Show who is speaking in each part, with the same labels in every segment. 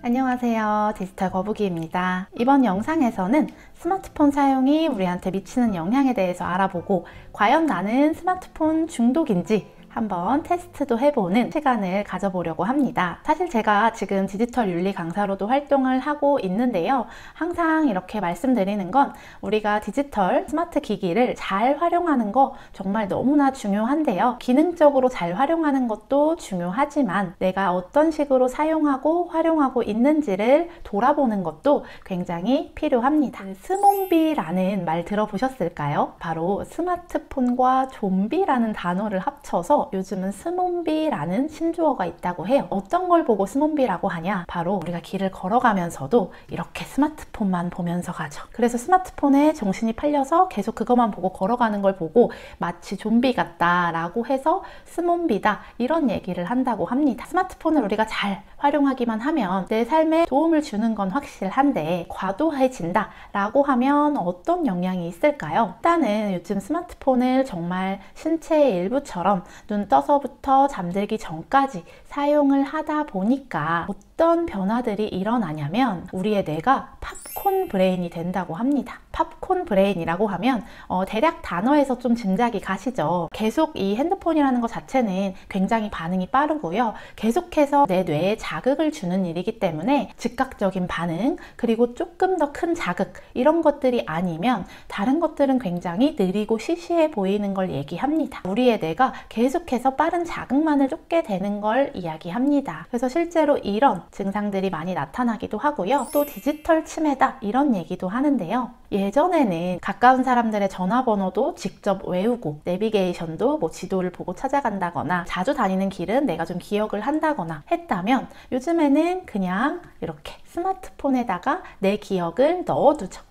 Speaker 1: 안녕하세요. 디지털 거북이입니다. 이번 영상에서는 스마트폰 사용이 우리한테 미치는 영향에 대해서 알아보고 과연 나는 스마트폰 중독인지 한번 테스트도 해보는 시간을 가져보려고 합니다. 사실 제가 지금 디지털 윤리 강사로도 활동을 하고 있는데요. 항상 이렇게 말씀드리는 건 우리가 디지털 스마트 기기를 잘 활용하는 거 정말 너무나 중요한데요. 기능적으로 잘 활용하는 것도 중요하지만 내가 어떤 식으로 사용하고 활용하고 있는지를 돌아보는 것도 굉장히 필요합니다. 스몬비라는 말 들어보셨을까요? 바로 스마트폰과 좀비라는 단어를 합쳐서 요즘은 스몬비라는 신조어가 있다고 해요. 어떤 걸 보고 스몬비라고 하냐? 바로 우리가 길을 걸어가면서도 이렇게 스마트폰만 보면서 가죠. 그래서 스마트폰에 정신이 팔려서 계속 그것만 보고 걸어가는 걸 보고 마치 좀비 같다라고 해서 스몬비다 이런 얘기를 한다고 합니다. 스마트폰을 우리가 잘 활용하기만 하면 내 삶에 도움을 주는 건 확실한데 과도해진다 라고 하면 어떤 영향이 있을까요? 일단은 요즘 스마트폰을 정말 신체의 일부처럼 눈 떠서부터 잠들기 전까지 사용을 하다 보니까 어떤 변화들이 일어나냐면 우리의 뇌가 팝콘 브레인이 된다고 합니다. 팝콘 브레인이라고 하면 대략 단어에서 좀 짐작이 가시죠. 계속 이 핸드폰이라는 것 자체는 굉장히 반응이 빠르고요. 계속해서 내 뇌에 자극을 주는 일이기 때문에 즉각적인 반응, 그리고 조금 더 큰 자극 이런 것들이 아니면 다른 것들은 굉장히 느리고 시시해 보이는 걸 얘기합니다. 우리의 뇌가 계속해서 빠른 자극만을 쫓게 되는 걸 이야기합니다. 그래서 실제로 이런 증상들이 많이 나타나기도 하고요. 또 디지털 치매다 이런 얘기도 하는데요. 예전에는 가까운 사람들의 전화번호도 직접 외우고 내비게이션도 뭐 지도를 보고 찾아간다거나 자주 다니는 길은 내가 좀 기억을 한다거나 했다면 요즘에는 그냥 이렇게 스마트폰에다가 내 기억을 넣어두죠.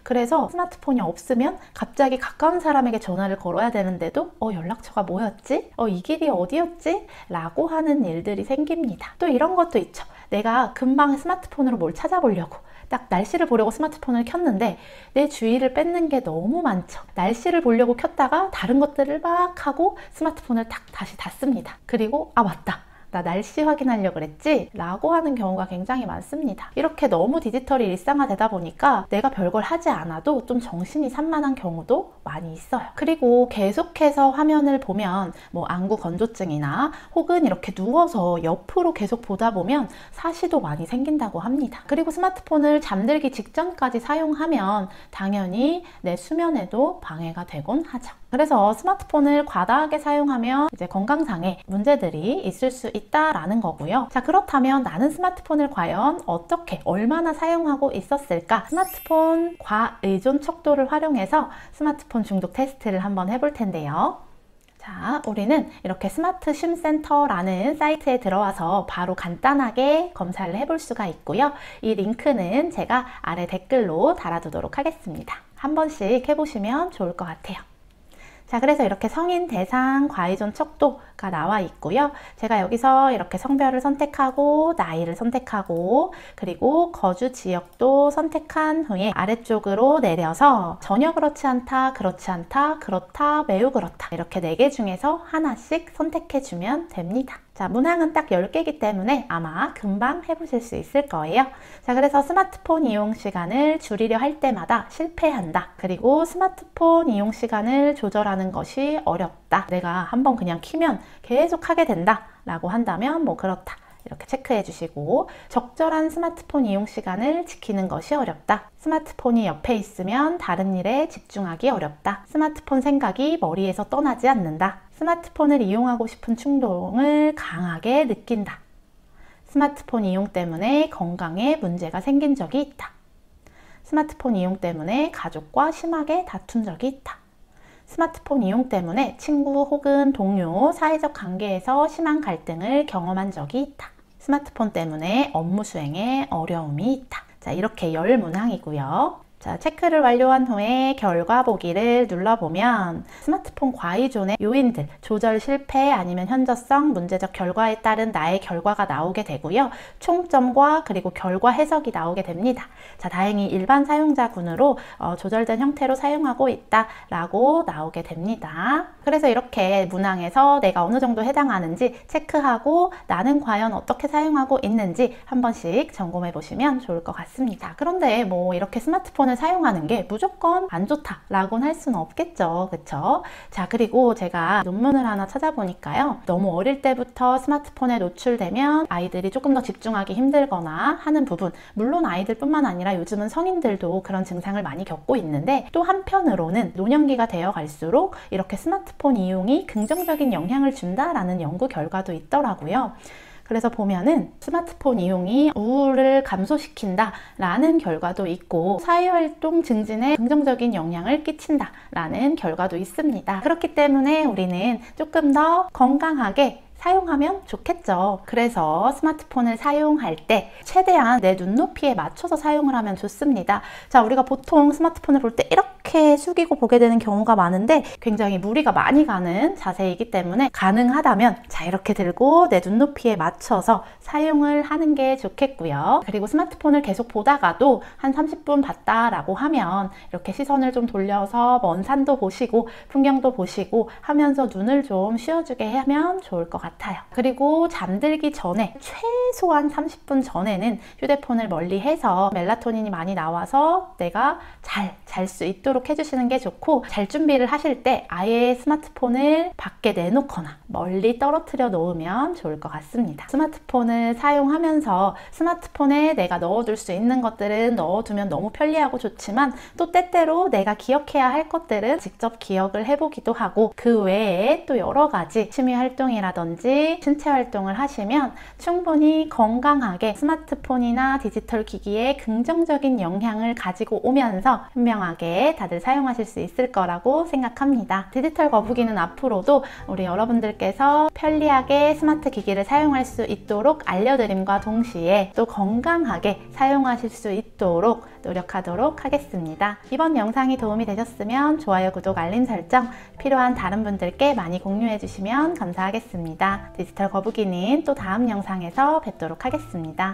Speaker 1: 그래서 스마트폰이 없으면 갑자기 가까운 사람에게 전화를 걸어야 되는데도 연락처가 뭐였지? 이 길이 어디였지? 라고 하는 일들이 생깁니다. 또 이런 것도 있죠. 내가 금방 스마트폰으로 뭘 찾아보려고 딱 날씨를 보려고 스마트폰을 켰는데 내 주의를 뺏는 게 너무 많죠. 날씨를 보려고 켰다가 다른 것들을 막 하고 스마트폰을 딱 다시 닫습니다. 그리고 맞다. 나 날씨 확인하려고 그랬지? 라고 하는 경우가 굉장히 많습니다. 이렇게 너무 디지털이 일상화되다 보니까 내가 별걸 하지 않아도 좀 정신이 산만한 경우도 많이 있어요. 그리고 계속해서 화면을 보면 뭐 안구 건조증이나 혹은 이렇게 누워서 옆으로 계속 보다 보면 사시도 많이 생긴다고 합니다. 그리고 스마트폰을 잠들기 직전까지 사용하면 당연히 내 수면에도 방해가 되곤 하죠. 그래서 스마트폰을 과다하게 사용하면 이제 건강상의 문제들이 있을 수 있다라는 거고요. 자, 그렇다면 나는 스마트폰을 과연 어떻게, 얼마나 사용하고 있었을까? 스마트폰 과의존 척도를 활용해서 스마트폰 중독 테스트를 한번 해볼 텐데요. 자, 우리는 이렇게 스마트 쉼센터라는 사이트에 들어와서 바로 간단하게 검사를 해볼 수가 있고요. 이 링크는 제가 아래 댓글로 달아두도록 하겠습니다. 한 번씩 해보시면 좋을 것 같아요. 자, 그래서 이렇게 성인 대상 과의존 척도가 나와 있고요. 제가 여기서 이렇게 성별을 선택하고 나이를 선택하고 그리고 거주 지역도 선택한 후에 아래쪽으로 내려서 전혀 그렇지 않다, 그렇지 않다, 그렇다, 매우 그렇다 이렇게 4개 중에서 하나씩 선택해주면 됩니다. 자, 문항은 딱 10개이기 때문에 아마 금방 해보실 수 있을 거예요. 자, 그래서 스마트폰 이용 시간을 줄이려 할 때마다 실패한다. 그리고 스마트폰 이용 시간을 조절하는 것이 어렵다. 내가 한번 그냥 키면 계속 하게 된다 라고 한다면 뭐 그렇다. 이렇게 체크해 주시고, 적절한 스마트폰 이용 시간을 지키는 것이 어렵다. 스마트폰이 옆에 있으면 다른 일에 집중하기 어렵다. 스마트폰 생각이 머리에서 떠나지 않는다. 스마트폰을 이용하고 싶은 충동을 강하게 느낀다. 스마트폰 이용 때문에 건강에 문제가 생긴 적이 있다. 스마트폰 이용 때문에 가족과 심하게 다툰 적이 있다. 스마트폰 이용 때문에 친구 혹은 동료, 사회적 관계에서 심한 갈등을 경험한 적이 있다. 스마트폰 때문에 업무 수행에 어려움이 있다. 자, 이렇게 10문항이고요. 자, 체크를 완료한 후에 결과 보기를 눌러보면 스마트폰 과의존의 요인들, 조절 실패 아니면 현저성, 문제적 결과에 따른 나의 결과가 나오게 되고요. 총점과 그리고 결과 해석이 나오게 됩니다. 자, 다행히 일반 사용자군으로 조절된 형태로 사용하고 있다라고 나오게 됩니다. 그래서 이렇게 문항에서 내가 어느 정도 해당하는지 체크하고 나는 과연 어떻게 사용하고 있는지 한 번씩 점검해 보시면 좋을 것 같습니다. 그런데 뭐 이렇게 스마트폰을 사용하는 게 무조건 안 좋다라고는 할 수는 없겠죠. 그쵸? 자, 그리고 제가 논문을 하나 찾아보니까요. 너무 어릴 때부터 스마트폰에 노출되면 아이들이 조금 더 집중하기 힘들거나 하는 부분, 물론 아이들뿐만 아니라 요즘은 성인들도 그런 증상을 많이 겪고 있는데, 또 한편으로는 노년기가 되어 갈수록 이렇게 스마트폰 이용이 긍정적인 영향을 준다라는 연구 결과도 있더라고요. 그래서 보면은 스마트폰 이용이 우울을 감소시킨다 라는 결과도 있고, 사회활동 증진에 긍정적인 영향을 끼친다 라는 결과도 있습니다. 그렇기 때문에 우리는 조금 더 건강하게 사용하면 좋겠죠. 그래서 스마트폰을 사용할 때 최대한 내 눈높이에 맞춰서 사용을 하면 좋습니다. 자, 우리가 보통 스마트폰을 볼 때 이렇게 숙이고 보게 되는 경우가 많은데 굉장히 무리가 많이 가는 자세이기 때문에 가능하다면 자, 이렇게 들고 내 눈높이에 맞춰서 사용을 하는 게 좋겠고요. 그리고 스마트폰을 계속 보다가도 한 30분 봤다라고 하면 이렇게 시선을 좀 돌려서 먼 산도 보시고 풍경도 보시고 하면서 눈을 좀 쉬어주게 하면 좋을 것 같아요. 그리고 잠들기 전에 최소한 30분 전에는 휴대폰을 멀리해서 멜라토닌이 많이 나와서 내가 잘 수 있도록 해주시는 게 좋고, 잘 준비를 하실 때 아예 스마트폰을 밖에 내놓거나 멀리 떨어뜨려 놓으면 좋을 것 같습니다. 스마트폰을 사용하면서 스마트폰에 내가 넣어둘 수 있는 것들은 넣어두면 너무 편리하고 좋지만, 또 때때로 내가 기억해야 할 것들은 직접 기억을 해보기도 하고, 그 외에 또 여러 가지 취미 활동이라든지 신체 활동을 하시면 충분히 건강하게 스마트폰이나 디지털 기기에 긍정적인 영향을 가지고 오면서 현명하게 다들 사용하실 수 있을 거라고 생각합니다. 디지털 거북이는 앞으로도 우리 여러분들께서 편리하게 스마트 기기를 사용할 수 있도록 알려드림과 동시에 또 건강하게 사용하실 수 있도록 노력하도록 하겠습니다. 이번 영상이 도움이 되셨으면 좋아요, 구독, 알림 설정, 필요한 다른 분들께 많이 공유해 주시면 감사하겠습니다. 디지털 거북이는 또 다음 영상에서 뵙도록 하겠습니다.